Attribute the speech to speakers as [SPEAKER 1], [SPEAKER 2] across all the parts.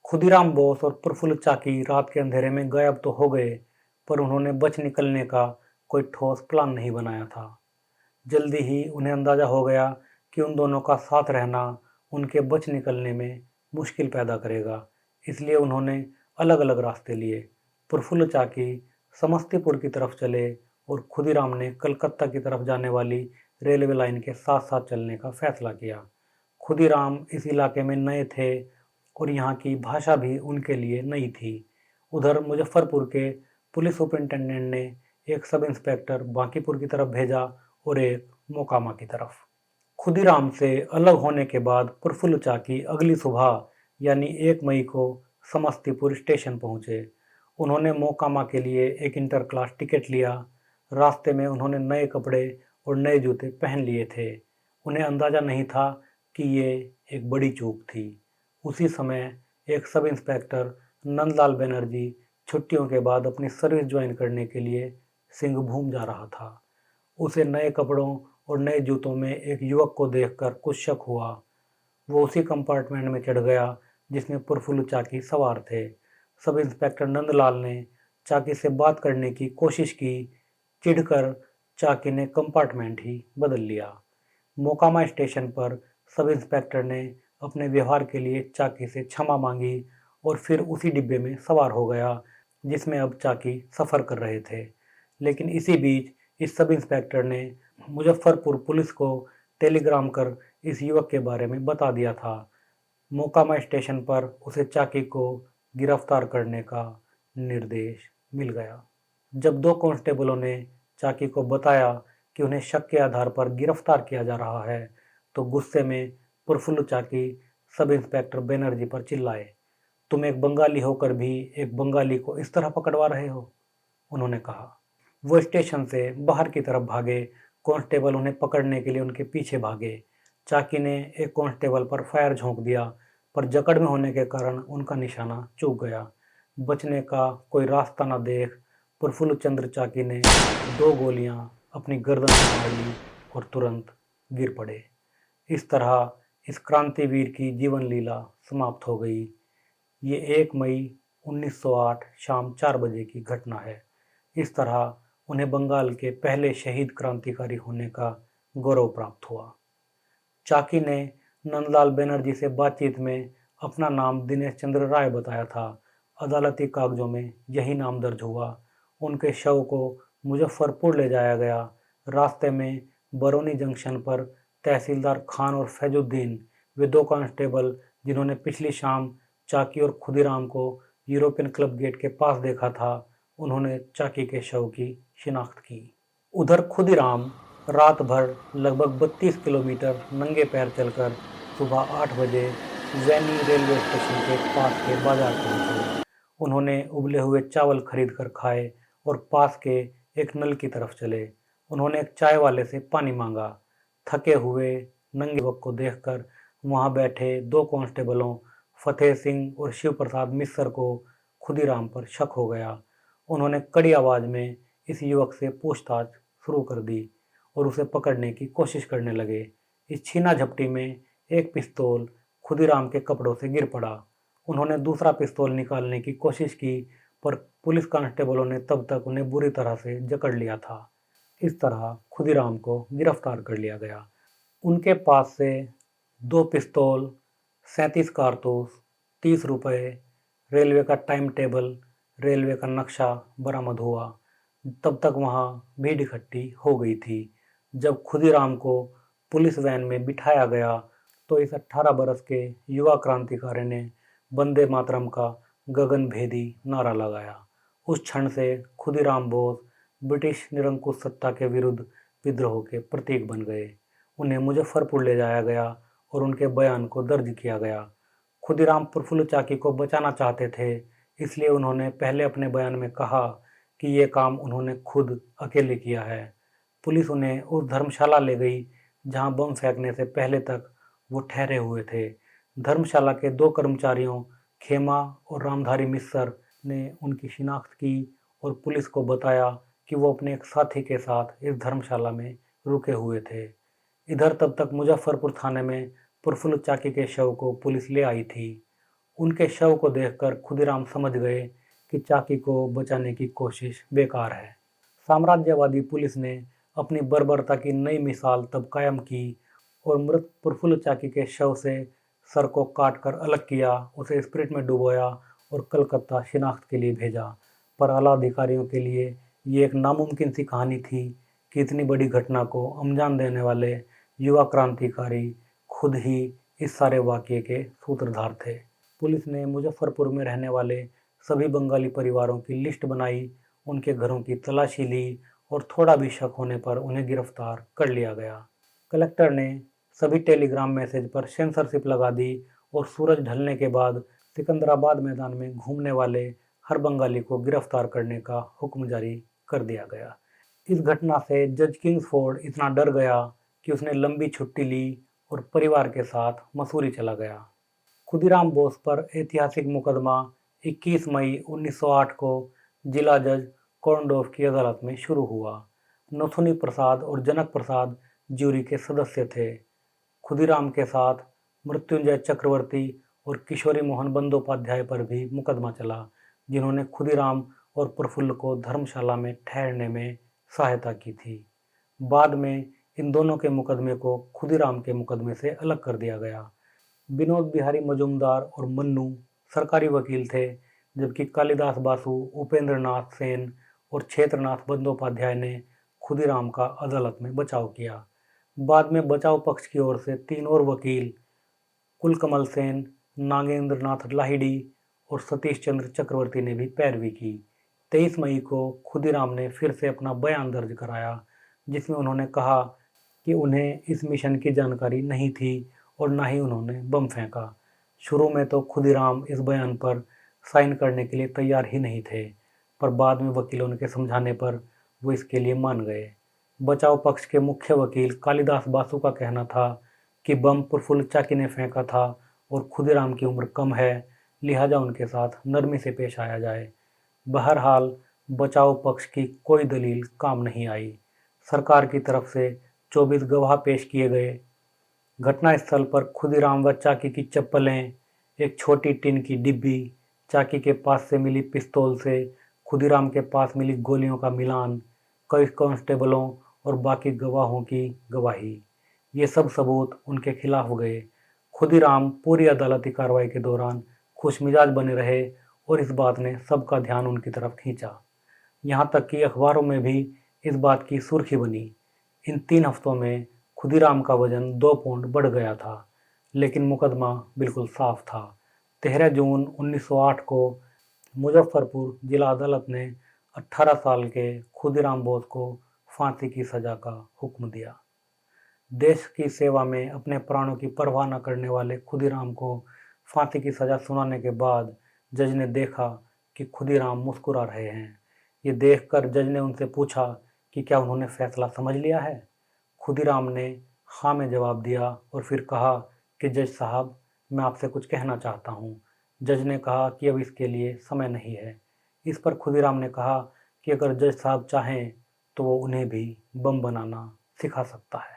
[SPEAKER 1] खुदीराम बोस और प्रफुल्ल चाकी रात के अंधेरे में गायब तो हो गए, पर उन्होंने बच निकलने का कोई ठोस प्लान नहीं बनाया था। जल्दी ही उन्हें अंदाजा हो गया कि उन दोनों का साथ रहना उनके बच निकलने में मुश्किल पैदा करेगा, इसलिए उन्होंने अलग अलग रास्ते लिए। प्रफुल्ल चाकी समस्तीपुर की तरफ चले और खुदीराम ने कलकत्ता की तरफ जाने वाली रेलवे लाइन के साथ साथ चलने का फैसला किया। खुदीराम इस इलाके में नए थे और यहाँ की भाषा भी उनके लिए नई थी। उधर मुजफ्फरपुर के पुलिस सुपरिंटेंडेंट ने एक सब इंस्पेक्टर बांकीपुर की तरफ भेजा और एक मोकामा की तरफ। खुदीराम से अलग होने के बाद प्रफुल्ल चाकी अगली सुबह यानी 1 मई को समस्तीपुर स्टेशन पहुंचे। उन्होंने मोकामा के लिए एक इंटर क्लास टिकट लिया। रास्ते में उन्होंने नए कपड़े और नए जूते पहन लिए थे। उन्हें अंदाजा नहीं था कि ये एक बड़ी चूक थी। उसी समय एक सब इंस्पेक्टर नंदलाल बनर्जी छुट्टियों के बाद अपनी सर्विस ज्वाइन करने के लिए सिंहभूम जा रहा था। उसे नए कपड़ों और नए जूतों में एक युवक को देखकर कुछ शक हुआ। वो उसी कंपार्टमेंट में चढ़ गया जिसमें प्रफुल्ल चाकी सवार थे। सब इंस्पेक्टर नंदलाल ने चाकी से बात करने की कोशिश की। चिढ़कर चाकी ने कंपार्टमेंट ही बदल लिया। मोकामा स्टेशन पर सब इंस्पेक्टर ने अपने व्यवहार के लिए चाकी से क्षमा मांगी और फिर उसी डिब्बे में सवार हो गया जिसमें अब चाकी सफ़र कर रहे थे। लेकिन इसी बीच इस सब इंस्पेक्टर ने मुजफ्फरपुर पुलिस को टेलीग्राम कर इस युवक के बारे में बता दिया था। मोकामा स्टेशन पर उसे चाकी को गिरफ्तार करने का निर्देश मिल गया। जब 2 कांस्टेबलों ने चाकी को बताया कि उन्हें शक के आधार पर गिरफ्तार किया जा रहा है, तो गुस्से में प्रफुल्ल चाकी सब इंस्पेक्टर बनर्जी पर चिल्लाए, तुम एक बंगाली होकर भी एक बंगाली को इस तरह पकड़वा रहे हो, उन्होंने कहा। वो स्टेशन से बाहर की तरफ भागे। कांस्टेबल उन्हें पकड़ने के लिए उनके पीछे भागे। चाकी ने एक कांस्टेबल पर फायर झोंक दिया, पर जकड़ में होने के कारण उनका निशाना चूक गया। बचने का कोई रास्ता न देख प्रफुल्ल चंद्र चाकी ने 2 गोलियां अपनी गर्दन में मार ली और तुरंत गिर पड़े। इस तरह इस क्रांतिवीर की जीवन लीला समाप्त हो गई। ये 1 मई 1908 शाम 4 बजे की घटना है। इस तरह उन्हें बंगाल के पहले शहीद क्रांतिकारी होने का गौरव प्राप्त हुआ। चाकी ने नंदलाल बनर्जी से बातचीत में अपना नाम दिनेश चंद्र राय बताया था। अदालती कागजों में यही नाम दर्ज हुआ। उनके शव को मुजफ्फरपुर ले जाया गया। रास्ते में बरौनी जंक्शन पर तहसीलदार खान और फैजुद्दीन, वे 2 कांस्टेबल जिन्होंने पिछली शाम चाकी और खुदीराम को यूरोपियन क्लब गेट के पास देखा था, उन्होंने चाकी के शव की शिनाख्त की। उधर खुदीराम रात भर लगभग 32 किलोमीटर नंगे पैर चलकर सुबह 8 बजे वैनी रेलवे स्टेशन के पास के बाजार पहुंचे। उन्होंने उबले हुए चावल खरीद कर खाए और पास के एक नल की तरफ चले। उन्होंने एक चाय वाले से पानी मांगा। थके हुए नंगे युवक को देखकर वहां बैठे 2 कांस्टेबलों फतेह सिंह और शिव प्रसाद मिस्र को खुदीराम पर शक हो गया। उन्होंने कड़ी आवाज में इस युवक से पूछताछ शुरू कर दी और उसे पकड़ने की कोशिश करने लगे। इस छीना झपटी में एक पिस्तौल खुदीराम के कपड़ों से गिर पड़ा। उन्होंने दूसरा पिस्तौल निकालने की कोशिश की, पर पुलिस कांस्टेबलों ने तब तक उन्हें बुरी तरह से जकड़ लिया था। इस तरह खुदीराम को गिरफ्तार कर लिया गया। उनके पास से 2 पिस्तौल, 37 कारतूस, 30 रुपये, रेलवे का टाइम टेबल, रेलवे का नक्शा बरामद हुआ। तब तक वहाँ भीड़ इकट्ठी हो गई थी। जब खुदीराम को पुलिस वैन में बिठाया गया तो इस 18 बरस के युवा क्रांतिकारी ने वंदे मातरम का गगनभेदी नारा लगाया। उस क्षण से खुदीराम बोस ब्रिटिश निरंकुश सत्ता के विरुद्ध विद्रोह के प्रतीक बन गए। उन्हें मुजफ्फरपुर ले जाया गया और उनके बयान को दर्ज किया गया। खुदीराम प्रफुल्ल चाकी को बचाना चाहते थे, इसलिए उन्होंने पहले अपने बयान में कहा कि ये काम उन्होंने खुद अकेले किया है। पुलिस उन्हें उस धर्मशाला ले गई जहां बम फेंकने से पहले तक वो ठहरे हुए थे। धर्मशाला के 2 कर्मचारियों खेमा और रामधारी मिस्र ने उनकी शिनाख्त की और पुलिस को बताया कि वो अपने एक साथी के साथ इस धर्मशाला में रुके हुए थे। इधर तब तक मुजफ्फरपुर थाने में प्रफुल्ल चाकी के शव को पुलिस ले आई थी। उनके शव को देखकर खुदीराम समझ गए कि चाकी को बचाने की कोशिश बेकार है। साम्राज्यवादी पुलिस ने अपनी बर्बरता की नई मिसाल तब कायम की और मृत प्रफुल्ल चाकी के शव से सर को काट कर अलग किया, उसे स्पिरिट में डुबोया और कलकत्ता शिनाख्त के लिए भेजा। पर आला अधिकारियों के लिए ये एक नामुमकिन सी कहानी थी कि इतनी बड़ी घटना को अंजाम देने वाले युवा क्रांतिकारी खुद ही इस सारे वाकये के सूत्रधार थे। पुलिस ने मुजफ्फरपुर में रहने वाले सभी बंगाली परिवारों की लिस्ट बनाई, उनके घरों की तलाशी ली और थोड़ा भी शक होने पर उन्हें गिरफ्तार कर लिया गया। कलेक्टर ने सभी टेलीग्राम मैसेज पर सेंसरशिप लगा दी और सूरज ढलने के बाद सिकंदराबाद मैदान में घूमने वाले हर बंगाली को गिरफ्तार करने का हुक्म जारी कर दिया गया। इस घटना से जज किंग्सफोर्ड इतना डर गया कि उसने लंबी छुट्टी ली और परिवार के साथ मसूरी चला गया। खुदीराम बोस पर ऐतिहासिक मुकदमा 21 मई 1908 को जिला जज कॉर्नडोफ की अदालत में शुरू हुआ। नथुनी प्रसाद और जनक प्रसाद ज्यूरी के सदस्य थे। खुदीराम के साथ मृत्युंजय चक्रवर्ती और किशोरी मोहन बंदोपाध्याय पर भी मुकदमा चला, जिन्होंने खुदीराम और प्रफुल्ल को धर्मशाला में ठहरने में सहायता की थी। बाद में इन दोनों के मुकदमे को खुदीराम के मुकदमे से अलग कर दिया गया। विनोद बिहारी मजूमदार और मन्नू सरकारी वकील थे, जबकि कालिदास बासु, उपेंद्र नाथ सेन और क्षेत्रनाथ बंदोपाध्याय ने खुदीराम का अदालत में बचाव किया। बाद में बचाव पक्ष की ओर से 3 और वकील कुलकमल सेन, नागेंद्र नाथ लाहिड़ी और सतीश चंद्र चक्रवर्ती ने भी पैरवी की। 23 मई को खुदीराम ने फिर से अपना बयान दर्ज कराया, जिसमें उन्होंने कहा कि उन्हें इस मिशन की जानकारी नहीं थी और ना ही उन्होंने बम फेंका। शुरू में तो खुदीराम इस बयान पर साइन करने के लिए तैयार ही नहीं थे, पर बाद में वकीलों के समझाने पर वो इसके लिए मान गए। बचाव पक्ष के मुख्य वकील कालिदास बासु का कहना था कि बम प्रफुल्ल चाकी ने फेंका था और खुदीराम की उम्र कम है, लिहाजा उनके साथ नरमी से पेश आया जाए। बहरहाल बचाव पक्ष की कोई दलील काम नहीं आई। सरकार की तरफ से 24 गवाह पेश किए गए। घटनास्थल पर खुदीराम व चाकी की चप्पलें, एक छोटी टिन की डिब्बी, चाकी के पास से मिली पिस्तौल से खुदीराम के पास मिली गोलियों का मिलान, कई कांस्टेबलों और बाकी गवाहों की गवाही, ये सब सबूत उनके खिलाफ गए। खुदीराम पूरी अदालती कार्रवाई के दौरान खुशमिजाज बने रहे और इस बात ने सबका ध्यान उनकी तरफ खींचा। यहाँ तक कि अखबारों में भी इस बात की सुर्खी बनी। इन 3 हफ्तों में खुदीराम का वजन 2 पौंड बढ़ गया था, लेकिन मुकदमा बिल्कुल साफ था। 13 जून 1908 को मुजफ्फरपुर जिला अदालत ने 18 साल के खुदीराम बोस को फांसी की सजा का हुक्म दिया। देश की सेवा में अपने प्राणों की परवाह न करने वाले खुदीराम को फांसी की सजा सुनाने के बाद जज ने देखा कि खुदीराम मुस्कुरा रहे हैं। ये देखकर जज ने उनसे पूछा कि क्या उन्होंने फैसला समझ लिया है। खुदीराम ने हाँ में जवाब दिया और फिर कहा कि जज साहब, मैं आपसे कुछ कहना चाहता हूँ। जज ने कहा कि अब इसके लिए समय नहीं है। इस पर खुदीराम ने कहा कि अगर जज साहब चाहें तो वो उन्हें भी बम बनाना सिखा सकता है।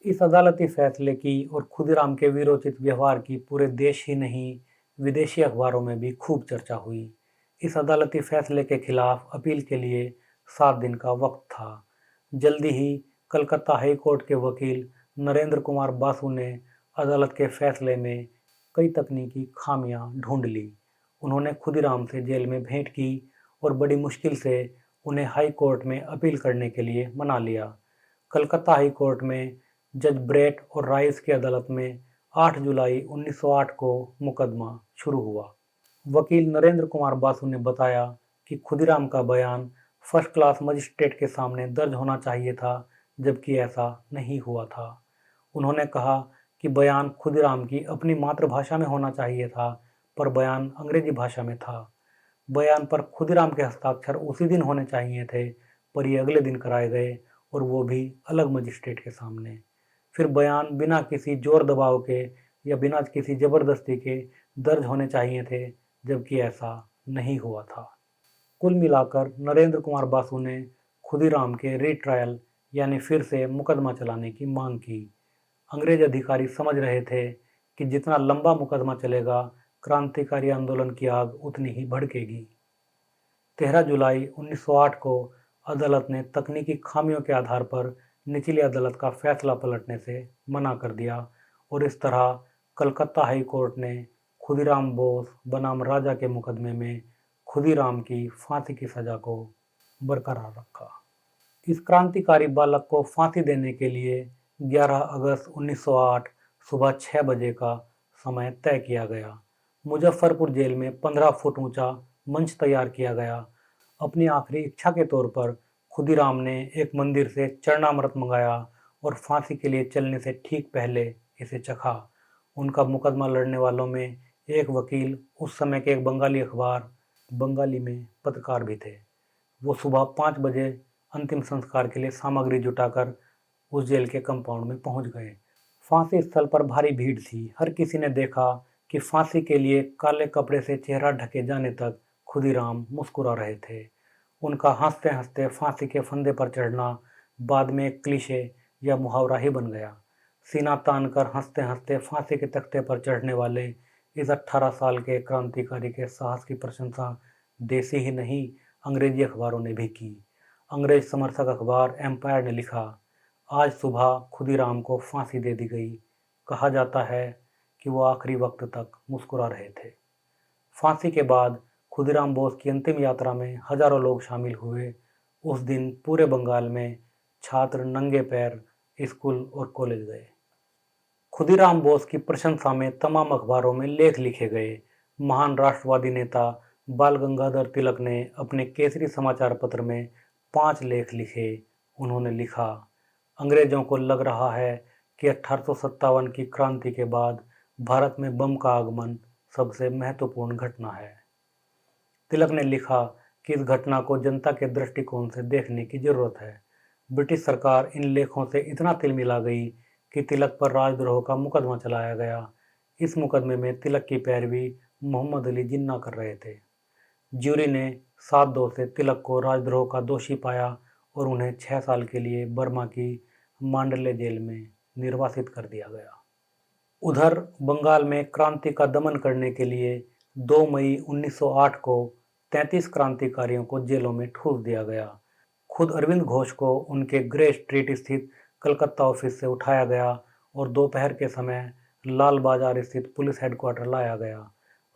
[SPEAKER 1] इस अदालती फैसले की और खुदीराम के वीरोचित व्यवहार की पूरे देश ही नहीं, विदेशी अखबारों में भी खूब चर्चा हुई। इस अदालती फैसले के खिलाफ अपील के लिए 7 दिन का वक्त था। जल्दी ही कलकत्ता हाई कोर्ट के वकील नरेंद्र कुमार बासु ने अदालत के फैसले में कई तकनीकी खामियां ढूंढ ली। उन्होंने खुदीराम से जेल में भेंट की और बड़ी मुश्किल से उन्हें हाई कोर्ट में अपील करने के लिए मना लिया। कलकत्ता हाई कोर्ट में जज ब्रेट और राइस की अदालत में 8 जुलाई 1908 को मुकदमा शुरू हुआ। वकील नरेंद्र कुमार बासु ने बताया कि खुदीराम का बयान फर्स्ट क्लास मजिस्ट्रेट के सामने दर्ज होना चाहिए था, जबकि ऐसा नहीं हुआ था। उन्होंने कहा कि बयान खुदीराम की अपनी मातृभाषा में होना चाहिए था, पर बयान अंग्रेजी भाषा में था। बयान पर खुदीराम के हस्ताक्षर उसी दिन होने चाहिए थे, पर ये अगले दिन कराए गए और वो भी अलग मजिस्ट्रेट के सामने। फिर बयान बिना किसी जोर दबाव के या बिना किसी ज़बरदस्ती के दर्ज होने चाहिए थे, जबकि ऐसा नहीं हुआ था। कुल मिलाकर नरेंद्र कुमार बासु ने खुदीराम के रीट्रायल यानी फिर से मुकदमा चलाने की मांग की। अंग्रेज अधिकारी समझ रहे थे कि जितना लंबा मुकदमा चलेगा, क्रांतिकारी आंदोलन की आग उतनी ही भड़केगी। 13 जुलाई 1908 को अदालत ने तकनीकी खामियों के आधार पर निचली अदालत का फैसला पलटने से मना कर दिया और इस तरह कलकत्ता हाई कोर्ट ने खुदीराम बोस बनाम राजा के मुकदमे में खुदीराम की फांसी की सजा को बरकरार रखा। इस क्रांतिकारी बालक को फांसी देने के लिए 11 अगस्त 1908 सुबह 6 बजे का समय तय किया गया। मुजफ्फरपुर जेल में 15 फुट ऊंचा मंच तैयार किया गया। अपनी आखिरी इच्छा के तौर पर खुदीराम ने एक मंदिर से चरणामृत मंगाया और फांसी के लिए चलने से ठीक पहले इसे चखा। उनका मुकदमा लड़ने वालों में एक वकील उस समय के एक बंगाली अखबार बंगाली में पत्रकार भी थे। वो सुबह 5 बजे अंतिम संस्कार के लिए सामग्री जुटाकर उस जेल के कंपाउंड में पहुंच गए। फांसी स्थल पर भारी भीड़ थी। हर किसी ने देखा कि फांसी के लिए काले कपड़े से चेहरा ढके जाने तक खुदीराम मुस्कुरा रहे थे। उनका हंसते हंसते फांसी के फंदे पर चढ़ना बाद में एक क्लीशे या मुहावरा ही बन गया। सीना तान कर हंसते हंसते फांसी के तख्ते पर चढ़ने वाले इस 18 साल के क्रांतिकारी के साहस की प्रशंसा देसी ही नहीं अंग्रेजी अखबारों ने भी की। अंग्रेज समर्थक अखबार एम्पायर ने लिखा, आज सुबह खुदीराम को फांसी दे दी गई। कहा जाता है कि वो आखिरी वक्त तक मुस्कुरा रहे थे। फांसी के बाद खुदीराम बोस की अंतिम यात्रा में हजारों लोग शामिल हुए। उस दिन पूरे बंगाल में छात्र नंगे पैर स्कूल और कॉलेज गए। खुदीराम बोस की प्रशंसा में तमाम अखबारों में लेख लिखे गए। महान राष्ट्रवादी नेता बाल गंगाधर तिलक ने अपने केसरी समाचार पत्र में 5 लेख लिखे। उन्होंने लिखा, अंग्रेजों को लग रहा है कि 1857 की क्रांति के बाद भारत में बम का आगमन सबसे महत्वपूर्ण घटना है। तिलक ने लिखा कि इस घटना को जनता के दृष्टिकोण से देखने की जरूरत है। ब्रिटिश सरकार इन लेखों से इतना तिलमिला गई कि तिलक पर राजद्रोह का मुकदमा चलाया गया। इस मुकदमे में तिलक की पैरवी मोहम्मद अली जिन्ना कर रहे थे। ज्यूरी ने 7-2 से तिलक को राजद्रोह का दोषी पाया और उन्हें 6 साल के लिए बर्मा की मांडले जेल में निर्वासित कर दिया गया। उधर बंगाल में क्रांति का दमन करने के लिए 2 मई 1908 को 33 क्रांतिकारियों को जेलों में ठूस दिया गया। खुद अरविंद घोष को उनके ग्रे स्ट्रीट स्थित कलकत्ता ऑफिस से उठाया गया और दोपहर के समय लाल बाजार स्थित पुलिस हेडक्वार्टर लाया गया।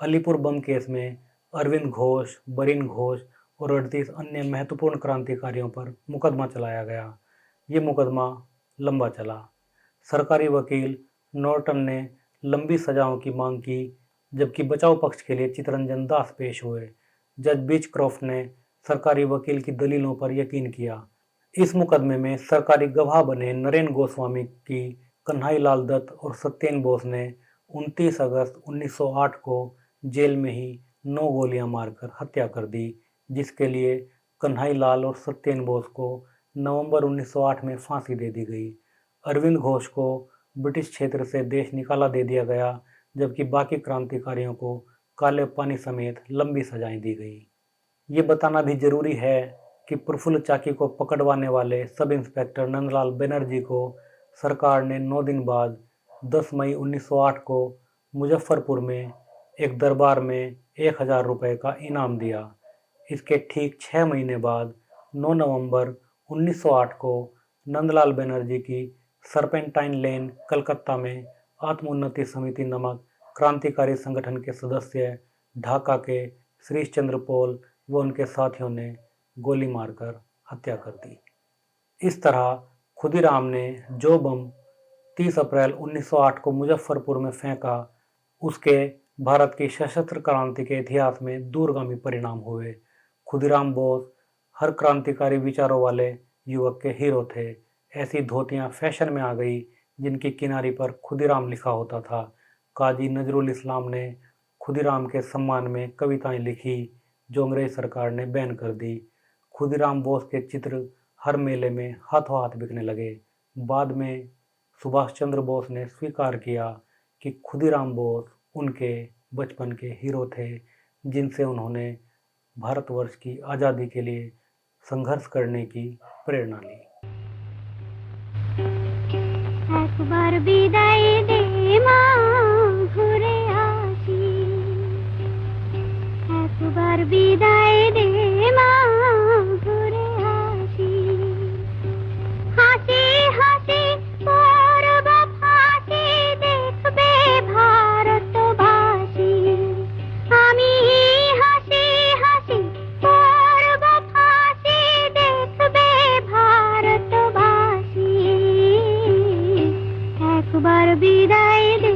[SPEAKER 1] अलीपुर बम केस में अरविंद घोष, बरीन घोष और 38 अन्य महत्वपूर्ण क्रांतिकारियों पर मुकदमा चलाया गया। ये मुकदमा लंबा चला। सरकारी वकील नॉर्टन ने लंबी सजाओं की मांग की, जबकि बचाव पक्ष के लिए चितरंजन दास पेश हुए। जज बीचक्रॉफ्ट ने सरकारी वकील की दलीलों पर यकीन किया। इस मुकदमे में सरकारी गवाह बने नरेन गोस्वामी की कन्हई लाल दत्त और सत्येन बोस ने 29 अगस्त 1908 को जेल में ही 9 गोलियां मारकर हत्या कर दी, जिसके लिए कन्हई लाल और सत्येन बोस को नवंबर 1908 में फांसी दे दी गई। अरविंद घोष को ब्रिटिश क्षेत्र से देश निकाला दे दिया गया, जबकि बाकी क्रांतिकारियों को काले पानी समेत लंबी सजाएं दी गई। ये बताना भी जरूरी है कि प्रफुल्ल चाकी को पकड़वाने वाले सब इंस्पेक्टर नंदलाल बनर्जी को सरकार ने 9 दिन बाद 10 मई 1908 को मुजफ्फरपुर में एक दरबार में 1000 रुपये का इनाम दिया। इसके ठीक 6 महीने बाद 9 नवंबर 1908 को नंदलाल बनर्जी की सर्पेंटाइन लेन कलकत्ता में आत्मोन्नति समिति नामक क्रांतिकारी संगठन के सदस्य ढाका के श्रीश चंद्र पोल व उनके साथियों ने गोली मारकर हत्या कर दी। इस तरह खुदीराम ने जो बम 30 अप्रैल 1908 को मुजफ्फरपुर में फेंका, उसके भारत की सशस्त्र क्रांति के इतिहास में दूरगामी परिणाम हुए। खुदीराम बोस हर क्रांतिकारी विचारों वाले युवक के हीरो थे। ऐसी धोतियां फैशन में आ गई जिनकी किनारी पर खुदीराम लिखा होता था। काजी नजरुल इस्लाम ने खुदीराम के सम्मान में कविताएं लिखी, जो अंग्रेज सरकार ने बैन कर दी। खुदीराम बोस के चित्र हर मेले में हाथों हाथ बिकने लगे। बाद में सुभाष चंद्र बोस ने स्वीकार किया कि खुदीराम बोस उनके बचपन के हीरो थे, जिनसे उन्होंने भारतवर्ष की आज़ादी के लिए संघर्ष करने की प्रेरणा ली।
[SPEAKER 2] একবার বিদায় দে মা ঘুরে আসি। একবার বিদায় দে মা, ঘুরে আসি। হাসি হাসি করব ফাঁসি, দেখবে ভারতবাসী। আমি হাসি হাসি করব ফাঁসি, দেখবে ভারতবাসী। একবার বিদায় দে